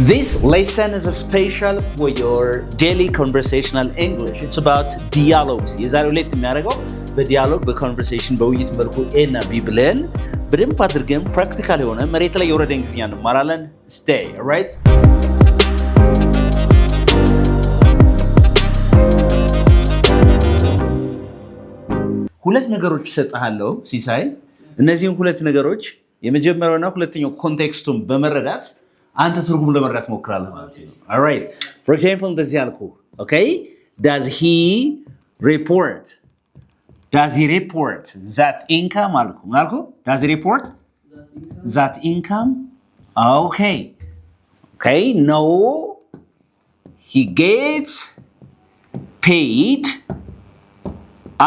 This lesson is special for your daily conversational English. It's about dialogues. የዛሬው ሌት የሚያደርገው በዲያሎግ በኮንቨርሴሽን በውይይት መልኩ ኤና ቢ ብለን በደንብ አድርገን ፕራክቲካል የሆነ መሬት ላይ የወረደ እንግሊዝኛ እንማራለን። Stay, alright? ሁለት ነገሮች እሰጥሃለሁ ሲሳይ። እነዚህን ሁለት ነገሮች የመጀመሪያውና ሁለተኛው ኮንቴክስቱን በመረዳት አንተ ትርጉም ለመረዳት ሞክራለህ ማለት ነው። alright, for example እንደዚህ ያልኩ okay, does he report that income አልኩ ማልኩ does he report that income okay no he gets paid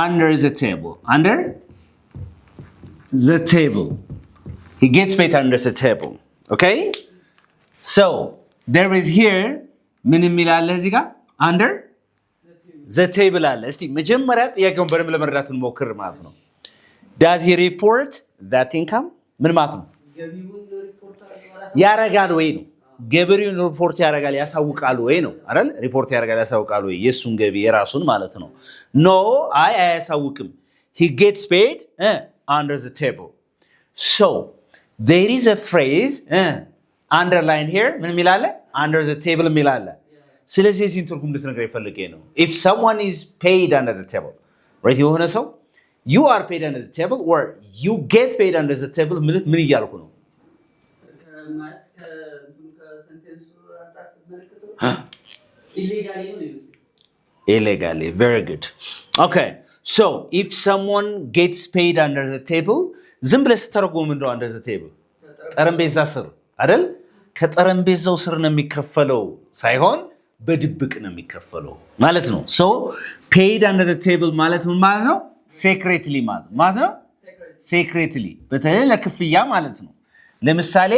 under the table he gets paid under the table okay. So there is here ምን የሚላለ እዚህ ጋር under the table አለ። እስቲ መጀመሪያ ጥያቄውን በደንብ ለመረዳት እንሞክር ማለት ነው። does he report that income ምን ማለት ነው? ያረጋል ወይ ነው? ገበሬውን ሪፖርት ያረጋል ያሳውቃል ወይ ነው አይደል? ሪፖርት ያረጋል ያሳውቃል ወይ የሱን ገቢ የራሱን ማለት ነው። no አያሳውቅም። he gets paid under the table. So there is a phrase underline here ምን ሚላለ under the table ሚላለ። ስለዚህ እዚህ ትርጉም ልትነግረኝ ፈልጌ ነው። if someone is paid under the table, right? የሆነ ሰው you are paid under the table or you get paid under the table ምን እያልኩ ነው? illegally. Very good. Okay, so if someone gets paid under the table ዝም ብለህ ስተረጉም እንደው under the table ጠረጴዛ ስር አይደል? ከጠረጴዛው ስር ነው የሚከፈለው ሳይሆን በድብቅ ነው የሚከፈለው ማለት ነው። so paid under the table ማለት ምን ማለት ነው? secretly ማለት ነው። secretly በተለይ ለክፍያ ማለት ነው። ለምሳሌ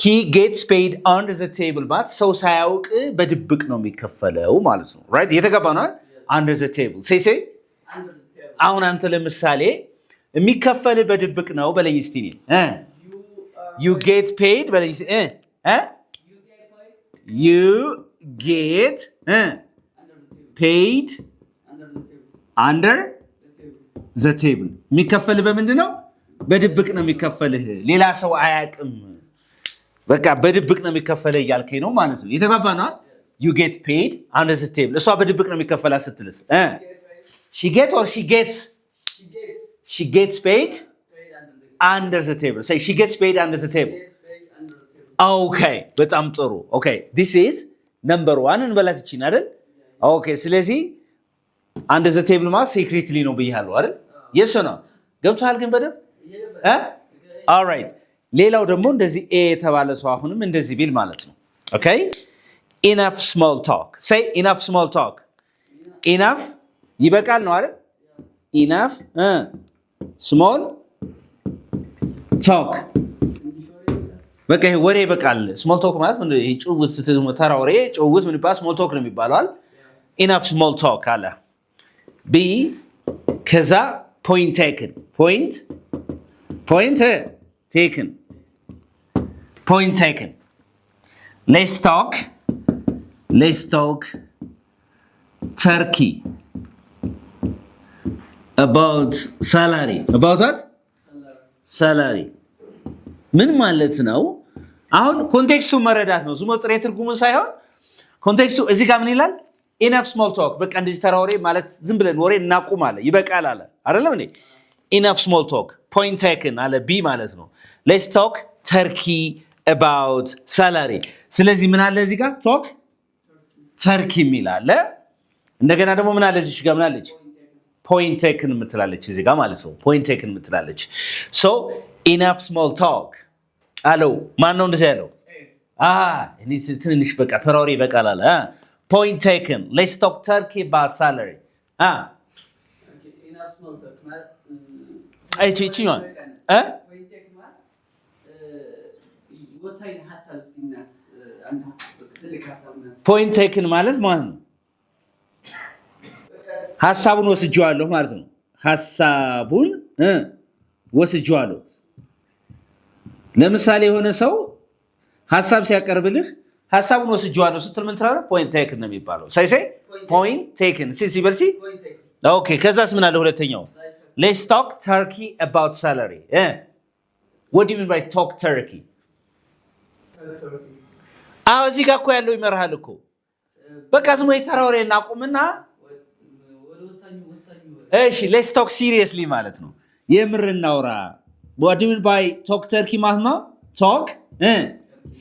he gets paid under the table ማለት ሰው ሳያውቅ በድብቅ ነው የሚከፈለው ማለት ነው። right? የተገባ ነው under the table say አሁን አንተ ለምሳሌ የሚከፈል በድብቅ ነው በለኝ እስቲ ነኝ you get paid በለኝ you get paid under the table የሚከፈል በምንድን ነው? በድብቅ ነው የሚከፈልህ ሌላ ሰው አያውቅም። በቃ በድብቅ ነው የሚከፈልህ እያልከኝ ነው ማለት ነው። የተባባ ነው you get paid under the table እሷ በድብቅ ነው የሚከፈላ ስትልስ she gets paid under the table. Say she gets paid under the table. Okay, በጣም ጥሩ. Okay, this is number 1 እንበላት እቺ አይደል? Okay, ስለዚህ under the table ማለት secretly ነው ብያለሁ አይደል? yes or no? ገብቷል ግን በደንብ all right. ሌላው ደግሞ እንደዚህ a የተባለ ሰው አሁንም እንደዚህ ቢል ማለት ነው። Okay, enough small talk. Say enough small talk. enough ይበቃል ነው አይደል? enough small talk በቃ ይሄ ወሬ ይበቃል። ስሞል ቶክ ማለት ምን ይሄ ጭውውት ስትዝሙ ተራ ወሬ ጭውውት ምን ይባላል? ስሞል ቶክ ነው የሚባለው አይደል? enough small talk አለ። ቢ ከዛ point taken let's talk turkey about salary. About what? salary ምን ማለት ነው? አሁን ኮንቴክስቱ መረዳት ነው። ዝም ብሎ ጥሬ ትርጉሙ ሳይሆን ኮንቴክስቱ እዚህ ጋር ምን ይላል? enough small talk በቃ እንደዚህ ተራ ወሬ ማለት ዝም ብለን ወሬ እናቁም አለ። ይበቃል አለ አይደለም እንዴ? enough small talk point taken አለ ቢ ማለት ነው። let's talk turkey about salary. ስለዚህ ምን አለ እዚህ ጋር talk turkey የሚል አለ። እንደገና ደግሞ ምን አለ እዚህ ጋር ምን አለች? point taken የምትላለች እዚህ ጋር ማለት ነው። point taken የምትላለች so enough small talk አለው። ማን ነው እንደዚህ ያለው? እኔ ትንሽ በቃ ተራውሪ በቃል አለ። point taken let's talk turkey about salary enough small talk ማለት እቺ ነው point taken ማለት ወሳኝ ሐሳብ እስኪናስ አንድ ሐሳብ ትልቅ ሐሳብ ነው። point taken ማለት ማለት ነው ሐሳቡን ወስጄዋለሁ ማለት ነው። ሐሳቡን ወስጄዋለሁ ለምሳሌ የሆነ ሰው ሐሳብ ሲያቀርብልህ ሐሳቡን ወስጄዋለሁ ስትል ምን ትላለህ? ፖይንት ቴክን ነው የሚባለው። ሳይሴ ፖይንት ቴክን ሲበልሲ ኦኬ። ከዛስ ምን አለ ሁለተኛው? ሌትስ ቶክ ተርኪ አባውት ሳላሪ what do you mean by talk turkey? እዚህ ጋር እኮ ያለው ይመርሃል እኮ በቃ ዝም ወይ ተራውሬ እናቁምና እሺ ሌትስ ቶክ ሲሪየስሊ ማለት ነው። የምር እናውራ። what do you mean by talk turkey ማለት ነው? talk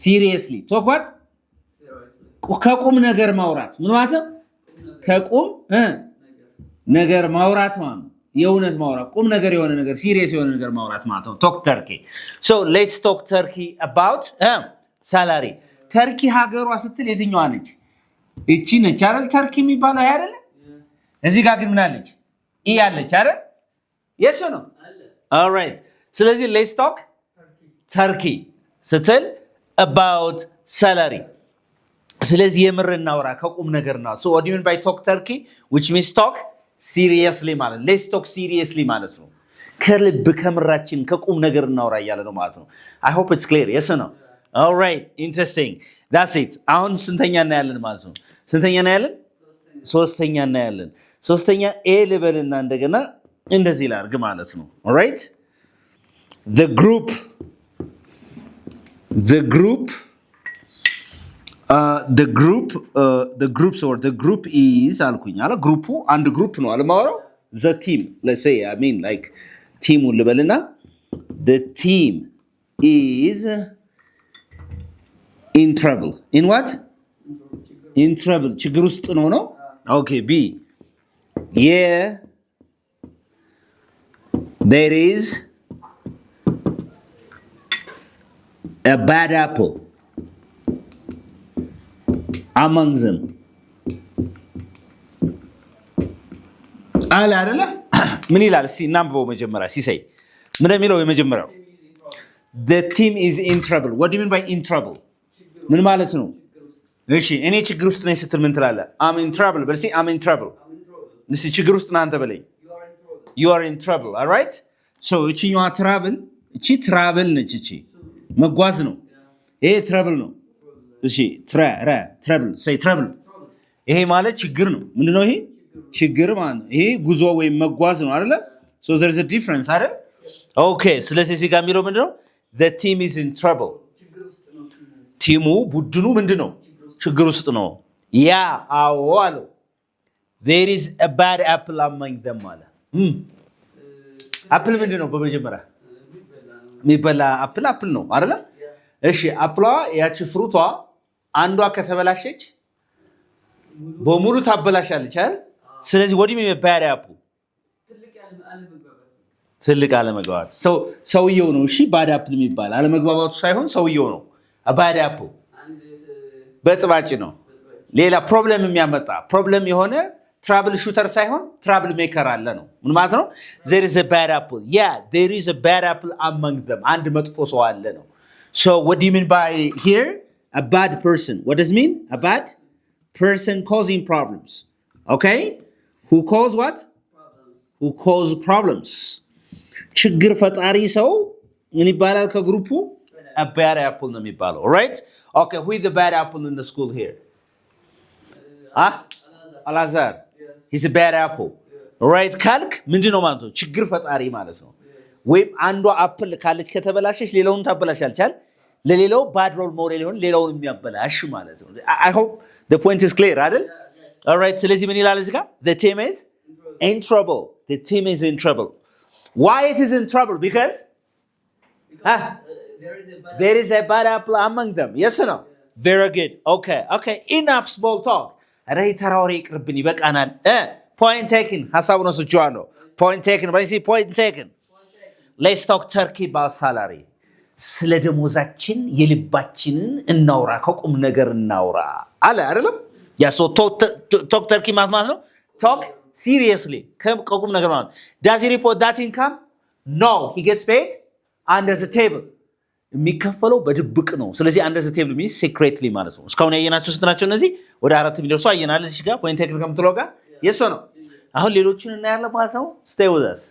seriously talk what? ከቁም ነገር ማውራት ምን ማለት ነው? ከቁም ነገር ማውራት ማለት ነው። የእውነት ማውራት ቁም ነገር የሆነ ነገር ሲሪየስ የሆነ ነገር ማውራት ማለት ነው። talk turkey so let's talk turkey about salary ተርኪ ሀገሯ ስትል የትኛዋ ነች? እቺ ነች አይደል? ተርኪ የሚባለው አይደል? እዚህ ጋር ግን ምን አለች? ኢ አለች አይደል? yes or no? all right ስለዚህ let's talk turkey ስትል about salary ስለዚህ የምር እናውራ ከቁም ነገር ነው። so what do you mean by talk turkey which means talk seriously ማለት let's talk seriously ማለት ነው። ከልብ ከምራችን ከቁም ነገር እናውራ እያለ ነው ማለት ነው። I hope it's clear yes or no? all right interesting that's it አሁን ስንተኛ እናያለን ማለት ነው? ስንተኛ እናያለን? ሶስተኛ እናያለን። ሶስተኛ ኤ ልበልና እንደገና እንደዚህ ላርግ ማለት ነው። all right the groups or the group is አልኩኝ አለ ግሩፑ አንድ ግሩፕ ነው አለማወራው the team let's say I mean like team ልበልና the team is in trouble in what? in trouble ችግር ውስጥ ነው okay b yeah there is a bad apple among them አለ አይደለ? ምን ይላል እስቲ እናንብበው መጀመሪያ ሲሳይ ምን የሚለው የመጀመሪያው the team is in trouble what do you mean by in trouble ምን ማለት ነው? እሺ እኔ ችግር ውስጥ ነኝ ስትል ምን ትላለህ? I'm in trouble በልሲ I'm in trouble እሺ ችግር ውስጥ ነህ አንተ በለኝ you are in trouble all right so እቺኛዋ ትራብል እቺ ትራብል ነች እቺ መጓዝ ነው ይሄ ትራብል ነው እሺ ትራብል say trouble ይሄ ማለት ችግር ነው ምንድነው ይሄ ችግር ማለት ነው ይሄ ጉዞ ወይም መጓዝ ነው አይደለ so there is a difference አይደል okay ስለዚህ እዚህ ጋር የሚለው ምንድነው the team is in trouble ቲሙ ቡድኑ ምንድነው ችግር ውስጥ ነው ያ አዎ አለው there is a bad apple among them አለ አፕል ምንድነው በመጀመሪያ የሚበላ አፕል ነው አይደለ እሺ አፕሏ ያቺ ፍሩቷ አንዷ ከተበላሸች በሙሉ ታበላሻለች አይደል ስለዚህ ወዲህ የሚባል apple ትልቅ አለመግባባት ሰውየው ነው እሺ ባድ አፕል የሚባል አለመግባባቱ ሳይሆን ሰውየው ነው ባድ አፕል በጥባጭ ነው ሌላ ፕሮብለም የሚያመጣ ፕሮብለም የሆነ ትራብል ሹተር ሳይሆን ትራብል ሜከር አለ ነው ምን ማለት ነው there is a bad apple yeah there is a bad apple among them አንድ መጥፎ ሰው አለ ነው so what do you mean by here a bad person what does it mean a bad person causing problems okay who cause what who cause problems ችግር ፈጣሪ ሰው ምን ይባላል ከግሩፑ a bad apple ነው የሚባለው all right okay who is the bad apple in the school here Alazar he's a bad apple right ካልክ ምንድነው ማለት ነው ችግር ፈጣሪ ማለት ነው ወይም አንዷ አፕል ካለች ከተበላሸች ሌላውን ታበላሻለች አይደል ለሌላው bad role model ይሆን ሌላውን የሚያበላሽ ማለት ነው I hope the point is clear አይደል all right ስለዚህ ምን ይላል እዚህ ጋር the team is in trouble the team is in trouble why it is in trouble because there is a bad apple among them yes or no very good okay enough small talk ራይ ተራውሬ ይቅርብኝ ይበቃናል point taken ሐሳቡን ወስጄዋለሁ point taken but you see point taken let's talk turkey about salary ስለ ደሞዛችን የልባችንን እናውራ ከቁም ነገር እናውራ አለ አይደለም ያ so talk turkey ማለት ነው talk seriously ከቁም ነገር ማለት does he report that income no he gets paid under the table የሚከፈለው በድብቅ ነው ስለዚህ under the table means secretly ማለት ነው እስካሁን ያየናቸው ስትናቸው እነዚህ ወደ 4 የሚደርሱ አየናል እዚህ ጋር point taken ከምትለው ጋር የሶ ነው አሁን ሌሎችን እናያለን ማለት ነው stay with us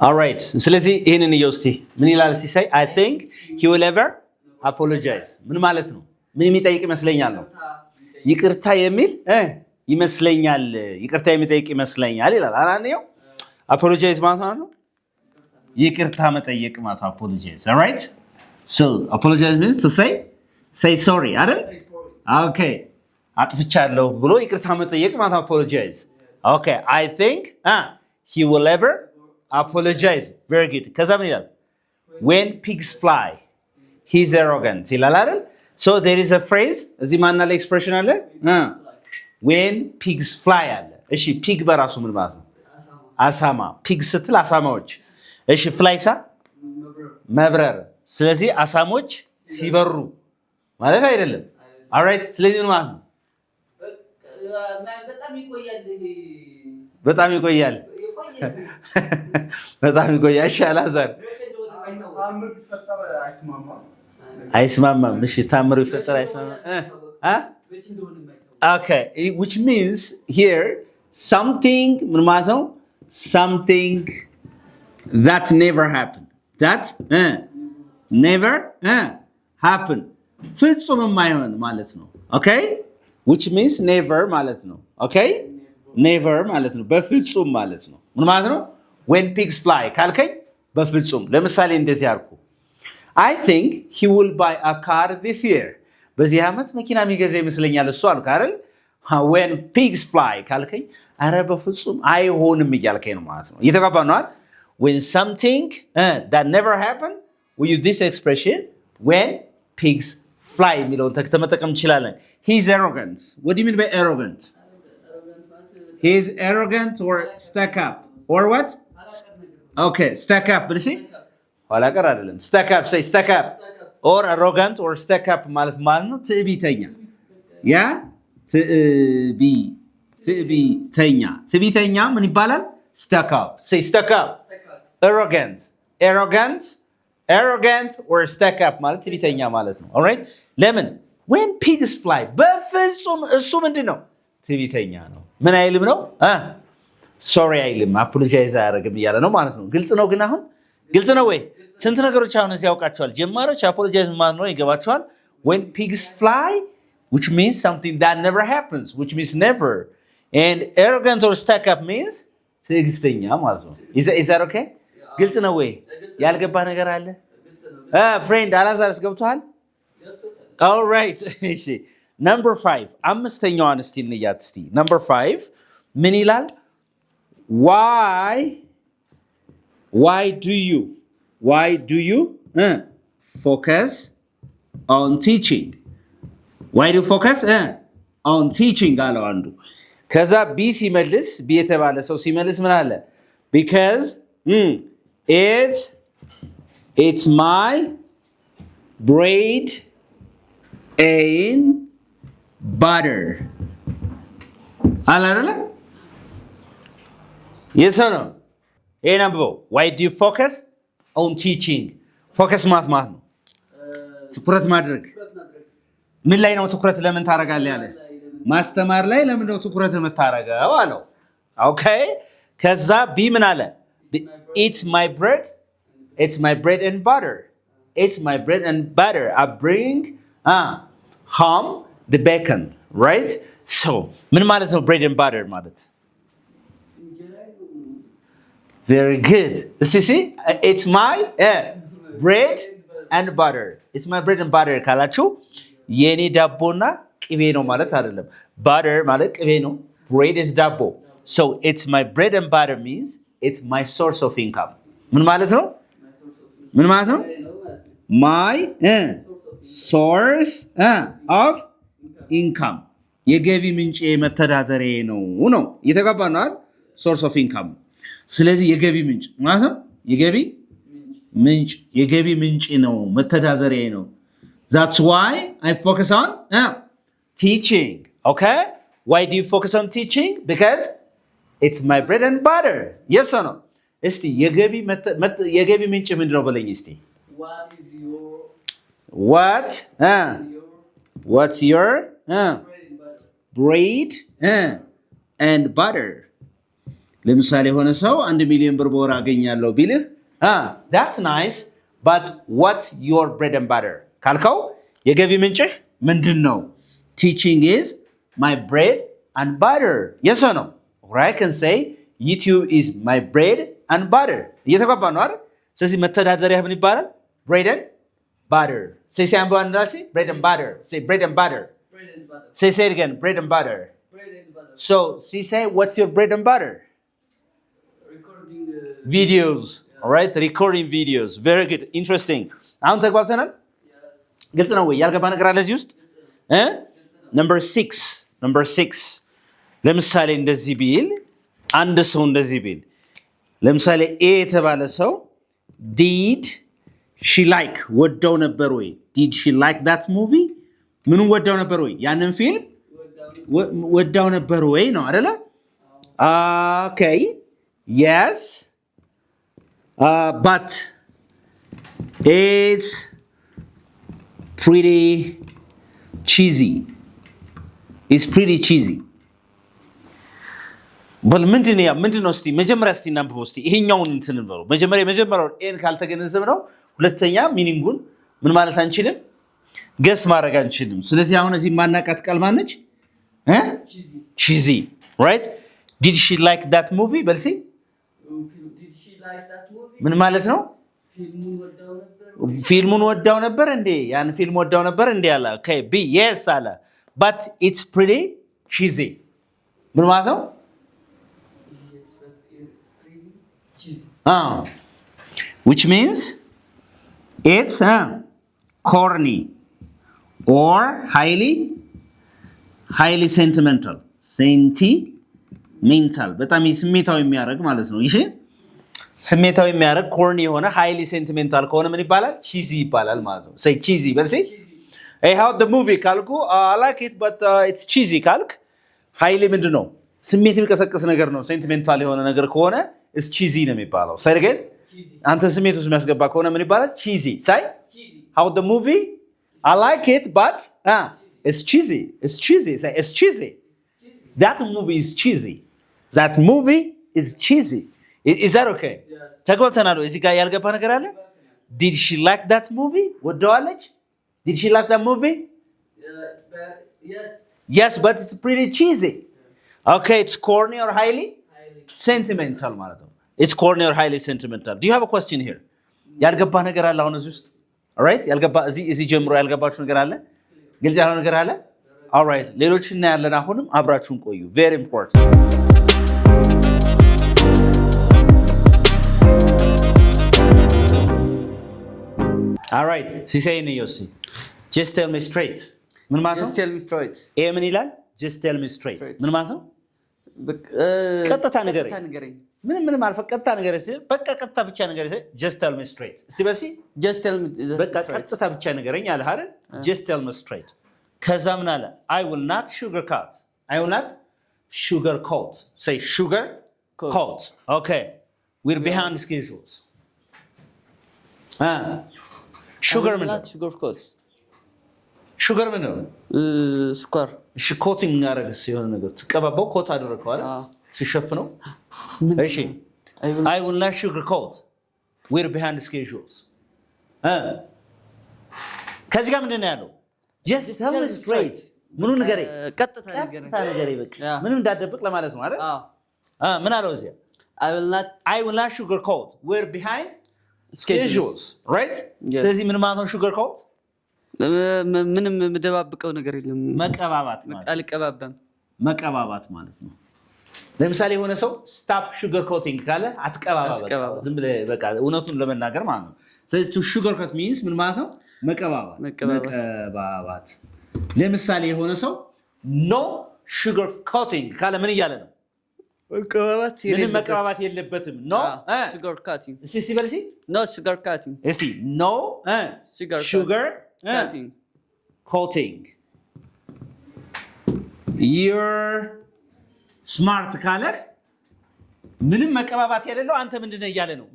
alright ስለዚህ ይሄንን እየው እስቲ ምን ይላል ሲሳይ I think he will ever apologize ምን ማለት ነው ምን የሚጠይቅ ይመስለኛል ነው ይቅርታ የሚል ይመስለኛል ይቅርታ የሚጠይቅ ይመስለኛል ይላል አላንየው apologize ማለት ነው ይቅርታ መጠየቅ ማለት apologize alright so apologize means to say sorry አይደል okay አጥፍቻለሁ ብሎ ይቅርታ መጠየቅ ማለት apologize okay I think he will ever apologize very good ከዛ ምን ይላል when pigs fly he's arrogant ይላል አይደል so there is a phrase እዚህ ማን አለ expression አለ when pigs fly አለ እሺ pig በራሱ ምን ማለት ነው አሳማ pig ስትል አሳማዎች እሺ flyሳ መብረር ስለዚህ አሳሞች ሲበሩ ማለት አይደለም alright ስለዚህ ምን ማለት ነው በጣም ይቆያል በጣም ይቆያል እሺ አላዛር ታምር ይፈጠር አይስማማም እሺ ታምር ይፈጠር አይስማማም okay which means here something ምን ማለት ነው something that never happened that never happened ፍጹም የማይሆን ማለት ነው okay which means never ማለት ነው okay never ማለት ነው በፍጹም ማለት ነው ምን ማለት ነው when pigs fly ካልከኝ በፍጹም ለምሳሌ እንደዚህ አርኩ I think he will buy a car this year በዚህ አመት መኪና የሚገዛ ይመስለኛል እሱ አልኩ አይደል when pigs fly ካልከኝ አረ በፍጹም አይሆንም እያልከኝ ነው ማለት ነው እየተባባ ነው አይደል when something that never happened we use this expression when pigs fly የሚለውን ተመጠቀም እንችላለን he's arrogant what do you mean by arrogant he's arrogant or stuck up or what okay stuck up but see ኋላ ቀር አይደለም stuck up say stuck up or arrogant or stuck up ማለት ነው ትዕቢተኛ ያ ትዕቢተኛ ምን ይባላል stuck up say stuck up arrogant or stuck up ማለት ትዕቢተኛ ማለት ነው alright ለምን when pigs fly በፍጹም እሱ ምንድነው ትዕቢተኛ ነው ምን አይልም ነው sorry አይልም apologize አያደርግም እያለ ነው ማለት ነው ግልጽ ነው ግን አሁን ግልጽ ነው ወይ ስንት ነገሮች አሁን እዚህ ያውቃቸዋል ጀማሪዎች apologize ማለት ነው ይገባቸዋል when pigs fly which means something that never happens which means never and arrogant or stuck up means ትዕግስተኛ ማለት ነው is that okay ግልጽ ነው ወይ ያልገባ ነገር አለ friend አላዛርስ ገብቷል all right እሺ number 5 አምስተኛዋን እስቲ እንያት እስቲ number 5 ምን ይላል why do you focus on teaching why do you focus on teaching አለው አንዱ ከዛ ቢ ሲመልስ ቢ የተባለ ሰው ሲመልስ ምን አለ because it's my bread and butter አላለ yes or no ይሄን አንብበው why do you focus on teaching focus ማለት ነው ትኩረት ማድረግ ምን ላይ ነው ትኩረት ለምን ታረጋለህ ያለ ማስተማር ላይ ለምን ነው ትኩረት የምታረጋው አለው okay ከዛ ቢ ምን አለ it's my bread and butter I bring home the bacon right so ምን ማለት ነው bread and butter ማለት very good see it's my bread and butter ካላችሁ የኔ ዳቦና ቅቤ ነው ማለት አይደለም butter ማለት ቅቤ ነው bread is ዳቦ so it's my bread and butter means it's my source of income ምን ማለት ነው my source of income የገቢ ምንጭ መተዳደሪያ ነው እየተጋባ ነው አይደል source of income ስለዚህ የገቢ ምንጭ ማለት ነው የገቢ ምንጭ ነው መተዳደሪያ ነው that's why I focus on teaching okay why do you focus on teaching because it's my bread and butter yes or no እስቲ የገቢ ምንጭ ምንድነው በለኝ እስቲ what's your bread and butter ለምሳሌ የሆነ ሰው 1 ሚሊዮን ብር በወር አገኛለሁ ቢልህ that's nice but what's your bread and butter ካልከው የገቢ ምንጭህ ምንድን ነው? Teaching is my bread and butter. Yes or no? Or I can say YouTube is my bread and butter. እየተግባባ ነው አይደል? ስለዚህ መተዳደሪያ ምን ይባላል? Bread and butter. Say አንባን ራሲ bread and butter. Say bread and butter. Bread and butter. Say it again. Bread and butter. Bread and butter. So, say what's your bread and butter? Recording videos. Yeah. All right? Recording videos. Very good. Interesting. አሁን ተግባብተናል? Yes. ግልጽ ነው ወይ? ያልገባ ነገር አለ እዚህ ውስጥ? Number 6 ለምሳሌ እንደዚህ ቢል አንድ ሰው እንደዚህ ቢል ለምሳሌ ኤ የተባለ ሰው did she like ወደው ነበር ወይ? did she like that movie? ምኑን ወደው ነበር ወይ? ያንን ፊልም ወደው ነበር ወይ ነው አይደለ? Okay. Yes. But it's pretty cheesy. It's pretty cheesy. በል ምንድነው እስቲ መጀመሪያ እስቲ እናንብበው እስቲ ይሄኛውን እንትን እንበለው መጀመሪያው ኤን ካልተገነዘብ ነው ሁለተኛ ሚኒንጉን ምን ማለት አንችልም ገስ ማድረግ አንችልም ስለዚህ አሁን እዚህ ማናቃት ቃል ማነች cheesy right did she like that movie በልሲ did she like that movie ምን ማለት ነው ፊልሙን ወዳው ነበር እንዴ ያን ፊልም ወዳው ነበር እንዴ አለ okay b yes አለ but it's pretty cheesy ምን ማለት ነው which means it's corny or highly sentimental በጣም ስሜታዊ የሚያደርግ ማለት ነው። ይሄ ስሜታዊ የሚያደርግ corny የሆነ highly sentimental ከሆነ ምን ይባላል? cheesy ይባላል ማለት ነው። say cheesy በል say hey how the movie ካልኩ I like it but it's cheesy ካልክ highly ምንድነው? ስሜት የሚቀሰቅስ ነገር ነው። sentimental የሆነ ነገር ከሆነ it's cheesy ነው የሚባለው። say again አንተ ስሜት ውስጥ የሚያስገባ ከሆነ ምን ይባላል? cheesy say how the movie I like it but it's cheesy say it's cheesy that movie is cheesy that movie is cheesy is that okay ተግባብተናል እዚህ ጋር ያልገባ ነገር አለ did she like that movie ወደዋለች did she like that movie yes but it's pretty cheesy okay it's corny or highly sentimental ማለት ነው it's corny or highly sentimental do you have a question here ያልገባ ነገር አለ አሁን እዚህ ውስጥ all right ያልገባ እዚህ ጀምሮ ያልገባችሁ ነገር አለ ግልጽ ያልሆነ ነገር አለ all right ሌሎች እና ያለን አሁንም አብራችሁን ቆዩ very important all right ሲሳይ ነው ዮሲ just tell me straight ምን ማለት ነው just tell me straight ምን ይላል just tell me straight ምን ማለት ነው ቀጥታ ንገረኝ ምን ማለት ቀጥታ ንገረኝ በቃ ቀጥታ ብቻ ንገረኝ just tell me straight እስቲ በሲ just tell me በቃ ቀጥታ ብቻ ንገረኝ አለ አይደል just tell me straight ከዛ ምን አለ I will not sugarcoat say sugarcoat okay we're behind schedules sugar ምን ነው sugar ምን ነው ስኳር እሺ ኮቲንግ ያደረገ ሲሆን ነገር ተቀባባው ኮት አደረከው አይደል ሲሸፍነው እሺ I will not sugarcoat we're behind schedules ከዚህ ጋር ምንድን ነው ያለው just tell me straight ምኑ ንገረኝ ቀጥታ ንገረኝ በቃ ምንም እንዳደብቅ ለማለት ነው አይደል ምን አለው እዚህ I will not sugarcoat we're behind schedules right ስለዚህ ምን ማለት ነው sugarcoat ምንም መደባብቀው ነገር የለም መቀባባት ማለት አልቀባባም መቀባባት ማለት ነው ለምሳሌ የሆነ ሰው stop sugarcoating ካለ አትቀባባ ዝም ብለህ በቃ እውነቱን ለመናገር ማለት ነው ስለዚህ to sugarcoat means ምን ማለት ነው መቀባባት ለምሳሌ የሆነ ሰው no sugarcoating ካለ ምን ይያለ ነው መቀባባት የለበትም no sugarcoating እስቲ በልሲ no sugarcoating እስቲ no sugarcoating you're smart ካለ ምንም መቀባባት የሌለው አንተ ምንድነው እያለ ነው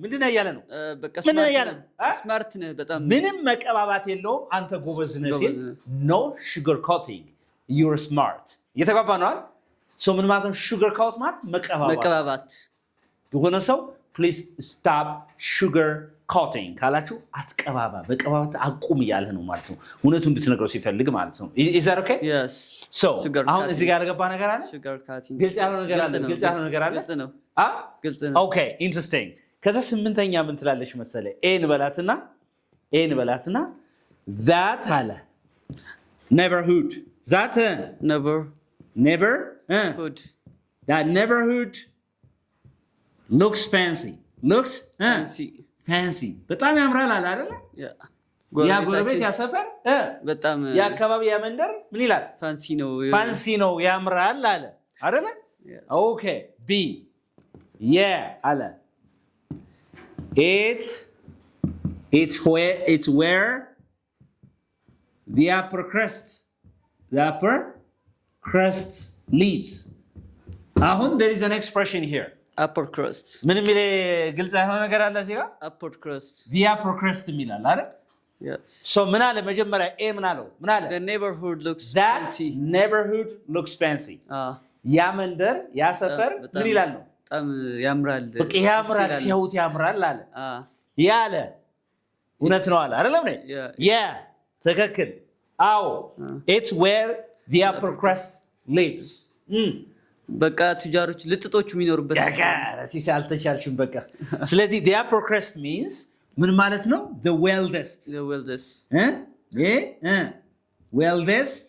በቃ ስማርት ነህ በጣም ምንም መቀባባት የለውም አንተ ጎበዝ ነህ ሲል no sugarcoating you're smart እየተግባባ ነው አይደል ሶ ምን ማለት ነው sugarcoat ማለት መቀባባት የሆነ ሰው ፕሊዝ ስታፕ ሹገር ኮቲንግ ካላችሁ አትቀባባ፣ በቀባባት አቁም እያለ ነው ማለት ነው። እውነቱ እንድትነግረው ሲፈልግ ማለት ነው። ኢዝ ዛት ኦኬ? አሁን እዚህ ጋር ያልገባ ነገር አለ? ግልጽ ያልሆነ ነገር አለ? ግልጽ ያልሆነ ነገር አለ? ግልጽ ነው። ኦኬ ኢንትረስቲንግ። ከዛ ስምንተኛ ምን ትላለች መሰለ? ኤን በላትና that አለ neighborhood that neighborhood that neighborhood looks fancy በጣም ያምራል አለ አይደል? ያ ጎረቤት ያ ሰፈር በጣም ያ አካባቢ ያ መንደር ምን ይላል? ፋንሲ ነው ያምራል አለ አይደል? ኦኬ ቢ አለ it's where the upper crust lives. አሁን there is an expression here. upper crust ምንም ይሄ ግልጽ ያልሆነ ነገር አለ እዚህ ጋር upper crust the upper crust ይላል አይደል? yes so ምን አለ መጀመሪያ ምን አለ the neighborhood looks fancy ያ መንደር ያ ሰፈር ምን ይላል ነው በጣም ያምራል ሲያዩት ያምራል አለ ያለ እውነት ነው አለ አይደለም ነው ትክክል አዎ it's where the upper crust lives በቃ ቱጃሮች ልጥጦቹ የሚኖሩበት ሲሲ አልተቻልሽም በቃ ስለዚህ the upper crust means ምን ማለት ነው the wealthiest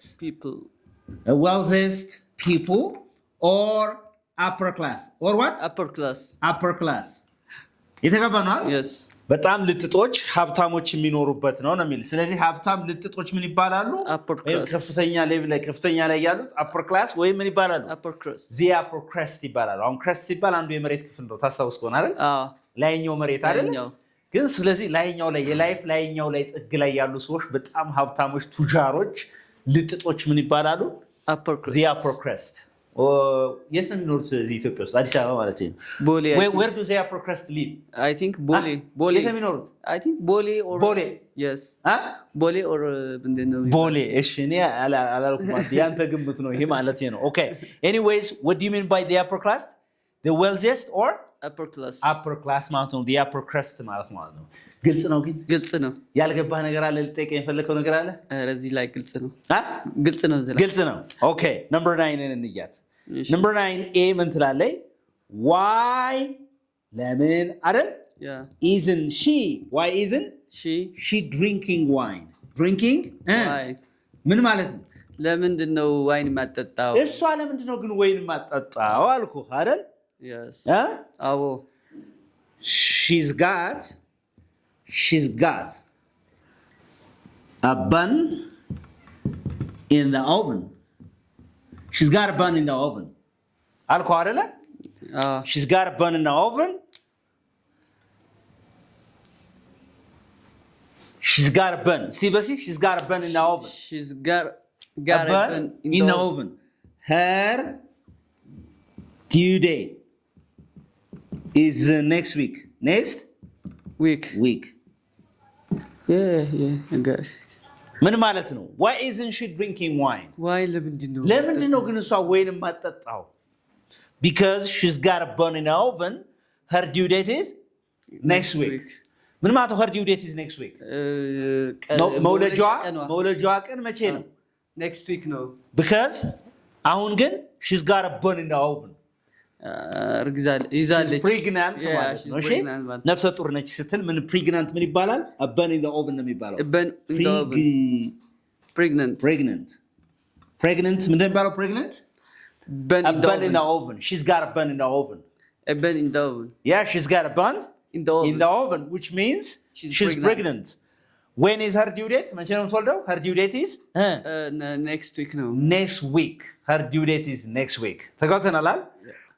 people or upper class or what upper class የተገባ ነው yes በጣም ልጥጦች ሀብታሞች የሚኖሩበት ነው የሚል ስለዚህ ሀብታም ልጥጦች ምን ይባላሉ ከፍተኛ ሌቭል ላይ ከፍተኛ ላይ ያሉት upper class ወይ ምን ይባላሉ upper crust upper crust ይባላሉ አሁን crust ሲባል አንዱ የመሬት ክፍል ነው ታስታውስ ከሆነ አይደል ላይኛው መሬት አይደል ግን ስለዚህ ላይኛው ላይ የላይፍ ላይኛው ላይ ጥግ ላይ ያሉ ሰዎች በጣም ሀብታሞች ቱጃሮች ልጥጦች ምን ይባላሉ upper crust የት ነው የሚኖሩት እዚህ ኢትዮጵያ ውስጥ አዲስ አበባ ማለት ነው ቦሌ where do they upper crust live I think ቦሌ የት ነው የሚኖሩት I think ቦሌ yes ቦሌ or ምንድነው ቦሌ እሺ እኔ አላልኩም ያንተ ግምት ነው ይሄ ማለት ነው okay anyways what do you mean by the upper class the wealthiest or upper class ማለት ነው the upper crust ማለት ነው ግልጽ ነው ግን ግልጽ ነው ያልገባ ነገር አለ ልጠይቀኝ የፈለከው ነገር አለ እዚህ ላይ ግልጽ ነው ግልጽ ነው ኦኬ ነምበር 9 እንያት ነምበር 9 ኤ ምን ትላለች why ለምን አይደል isn't she drinking wine ምን ማለት ነው ለምንድን ነው ዋይን ማጠጣው እሷ ለምንድን ነው ግን ወይን ማጠጣው አልኩ አይደል yes አዎ she's got a bun in the oven. She's got a bun in the oven. አልኩ አይደለ? She's got a bun in the oven. She's got a bun. Steve, she's got a bun in the oven. She's got a bun in the oven. Her due date is next week. Next week. Yeah, guys. ምን ማለት ነው why isn't she drinking wine ለምንድን ነው ግን እሷ ወይን ማጠጣው because she's got a bun in the oven her due date is next week ምን ማለት her due date is next week መውለጃዋ ቀን መቼ ነው next week ነው because አሁን ግን she's got a bun in the oven ይዛለች ፕሬግናንት ማለት ነው እሺ ነፍሰ ጡር ነች ስትል ምን ፕሬግናንት ምን ይባላል አበን ኢን ዘ ኦቨን ነው የሚባለው ፕሬግናንት ምንድን ነው የሚባለው ፕሬግናንት አበን ኢን ዘ ኦቨን she's got a bun in the oven አበን ኢን ዘ ኦቨን yeah she's got a bun in the oven which means she's pregnant when is her due date መቼ ነው የምትወልደው her due date is next week ነው next week her due date is next week ተጋብተናል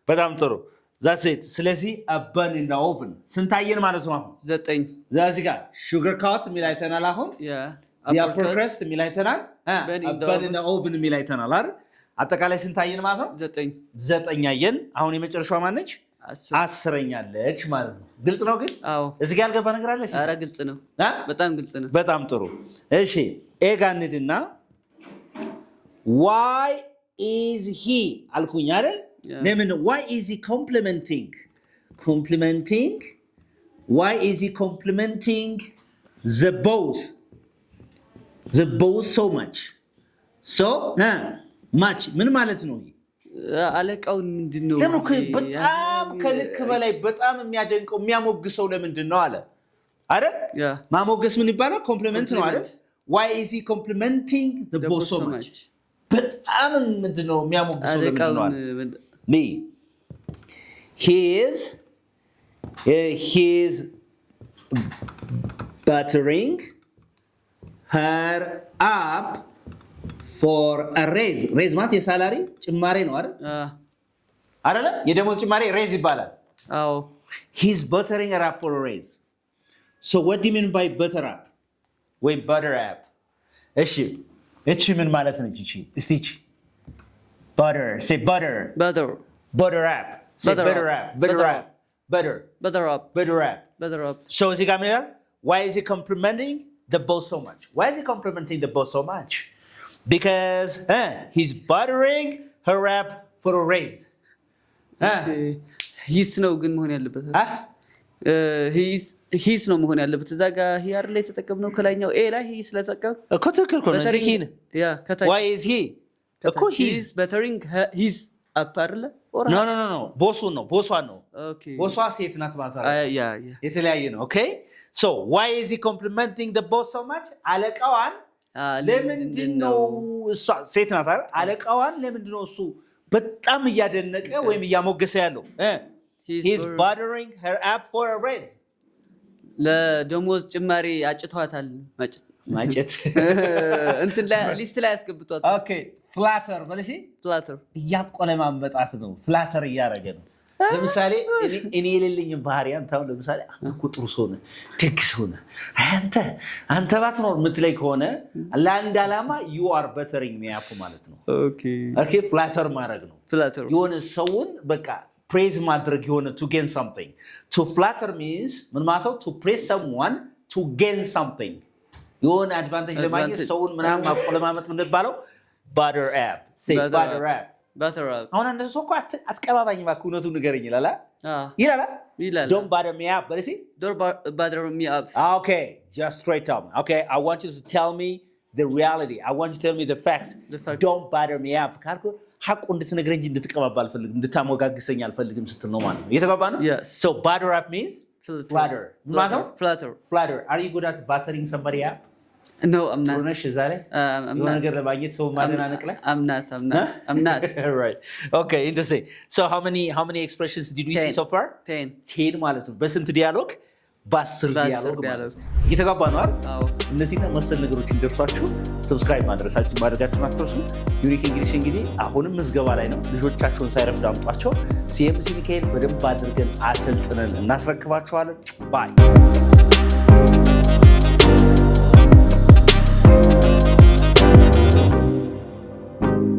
በጣም ጥሩ that's it ስለዚህ a bun in the oven ስንታየን ማለት ነው አሁን 9 እዚህ ጋር sugar coat የሚል አይተናል አሁን the upper crust የሚል አይተናል a bun in the oven የሚል አይተናል አይደል አጠቃላይ ስንታየን ማለት ነው 9 አየን አሁን የመጨረሻው ማነች 10ኛ አለች ማለት ነው ግልጽ ነው ግን አዎ እዚህ ጋር ያልገባ ነገር አለ ኧረ ግልጽ ነው በጣም ግልጽ ነው በጣም ጥሩ እሺ ኤ ጋር እንሂድና why is he አልኩኝ አይደል ለምን why is he complimenting complimenting the boss so much so much ምን ማለት ነው አለቃውን ምንድነው በጣም ከልክ በላይ በጣም የሚያደንቀው የሚያሞግሰው ለምንድን ነው አለ አይደል ማሞገስ ምን ይባላል ኮምፕሊመንት ነው አይደል why is he complimenting the boss so much በጣም ምንድነው የሚያሞግሰው ለምንድን ነው አለ me he is buttering her up for a raise ማለት የሳላሪ ጭማሬ ነው አይደል የደሞዝ ጭማሬ raise ይባላል አዎ he's buttering her up for a raise so what do you mean by butter up ወይ butter up እሺ ምን ማለት ነው እስቲ butter say butter up say butter up so እዚህ ጋር ምን ይላል why is he complimenting the boss so much because he's buttering her up for a raise ሂስ ነው ግን መሆን ያለበት ሂስ ነው መሆን ያለበት እዛ ጋር ሂያር ላይ ተጠቀምነው ከላይኛው ኤ ላይ ሂስ ለተጠቀም እኮ ትክክል ነው እዚህ ሂን why is he እኮ he's buttering his up አይደለ no ቦሷን ነው ቦሷ ሴት ናት ማለት ነው የተለያየ ነው okay so why is he complimenting the boss so much አለቃዋን ለምንድነው እሷ ሴት ናት አይደል አለቃዋን ለምንድነው እሱ በጣም እያደነቀ ወይም እያሞገሰ ያለው he's buttering her up for a raise ለደሞዝ ጭማሪ አጭቷታል ማጭት እንትን ሊስት ላይ ያስገብቷት ኦኬ ፍላተር ማለት ፍላተር እያቆለማመጣት ነው ፍላተር እያደረገ ነው ለምሳሌ እኔ የሌለኝም ባህሪ አንተው ለምሳሌ አንተ ቁጥሩ ሰው ነህ ደግ ሰው ነህ አንተ ባትኖር የምትለይ ከሆነ ለአንድ ዓላማ you are buttering me up ማለት ነው ኦኬ ፍላተር ማድረግ ነው የሆነ ሰውን በቃ praise ማድረግ የሆነ to gain something to flatter means ምን ማለት ነው to praise someone to gain something የሆነ አድቫንቴጅ ለማግኘት ሰውን ምናምን ማቆለማመጥ ምን ይባላል butter up say butter up አሁን አንተ ሰው እኮ አትቀባባኝ እባክህ እውነቱን ንገረኝ ይላል don't butter me up but see don't butter me up okay just straight up okay I want you to tell me the reality I want you to tell me the fact don't butter me up ካልኩ ሐቁ እንድትነግረኝ እንድትቀባባ አልፈልግም እንድታሞጋግሰኝ አልፈልግም ስትል ነው ማለት ነው እየተባባ ነው so butter up means flatter are you good at buttering somebody up no I'm not ሆነሽ ዛሬ የሆነ ነገር ለማግኘት ሰው ማደናነቅ ላይ I'm not right okay interesting so how many expressions did we see so far 10 ማለት ነው በስንት ዲያሎግ በ10 ዲያሎግ እየተጋባ ነው አይደል አዎ እነዚህ መሰል ነገሮች እንደርሷችሁ ሰብስክራይብ ማድረጋችሁን አትርሱ ዩኒክ እንግሊሽ እንግዲህ አሁንም ምዝገባ ላይ ነው ልጆቻችሁን ሳይረፍዱ አምጧቸው CMC ሚካኤል በደንብ አድርገን አሰልጥነን እናስረክባችኋለን ባይ